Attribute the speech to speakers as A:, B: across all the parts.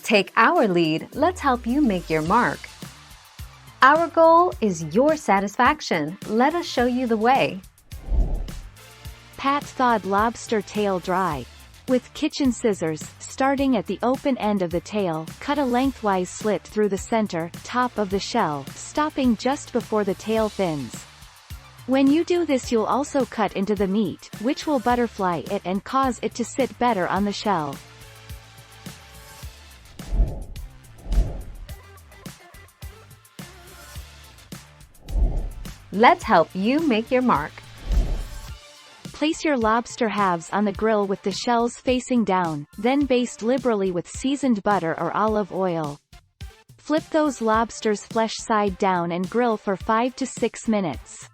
A: Take our lead, let's help you make your mark. Our goal is your satisfaction. Let us show you the way.
B: Pat thawed lobster tail dry. With kitchen scissors, starting at the open end of the tail, cut a lengthwise slit through the center, top of the shell, stopping just before the tail fins. When you do this, you'll also cut into the meat, which will butterfly it and cause it to sit better on the shell.
A: Let's help you make your mark.
B: Place your lobster halves on the grill with the shells facing down, then baste liberally with seasoned butter or olive oil. Flip those lobsters flesh side down and grill for 5 to 6 minutes.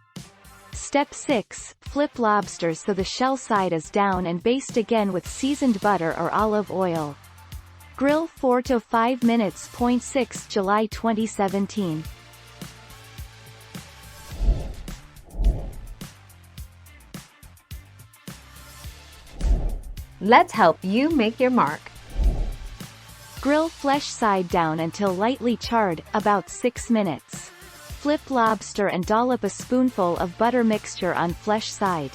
B: Step 6. Flip lobsters so the shell side is down and baste again with seasoned butter or olive oil. Grill 4 to 5 minutes. 6 July 2017.
A: Let's help you make your mark.
B: Grill flesh side down until lightly charred, about 6 minutes. Flip lobster and dollop a spoonful of butter mixture on flesh side.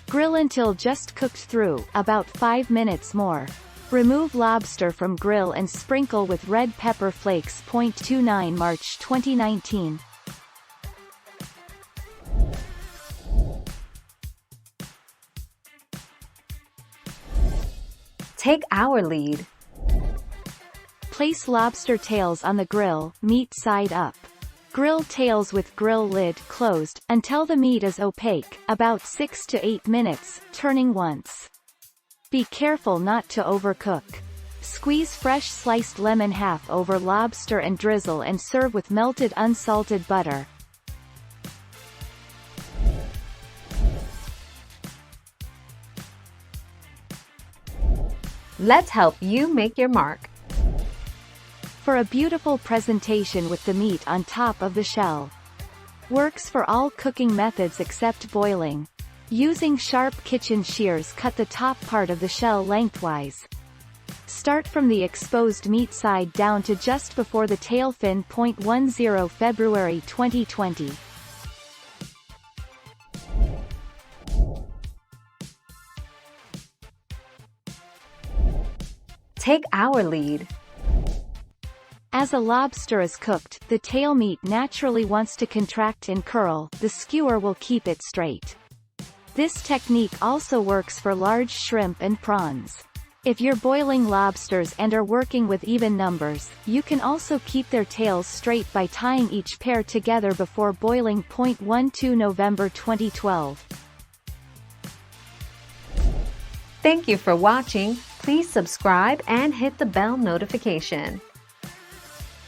B: Grill until just cooked through, about 5 minutes more. Remove lobster from grill and sprinkle with red pepper flakes. 29 March 2019.
A: Take our lead.
B: Place lobster tails on the grill, meat side up. Grill tails with grill lid closed, until the meat is opaque, about 6 to 8 minutes, turning once. Be careful not to overcook. Squeeze fresh sliced lemon half over lobster and drizzle and serve with melted unsalted butter.
A: Let's help you make your mark.
B: For a beautiful presentation with the meat on top of the shell. Works for all cooking methods except boiling. Using sharp kitchen shears, cut the top part of the shell lengthwise. Start from the exposed meat side down to just before the tail fin. 10 February 2020.
A: Take our lead.
B: As a lobster is cooked, the tail meat naturally wants to contract and curl. The skewer will keep it straight. This technique also works for large shrimp and prawns. If you're boiling lobsters and are working with even numbers, you can also keep their tails straight by tying each pair together before boiling. 12 November 2012.
A: Thank you for watching. Please subscribe and hit the bell notification.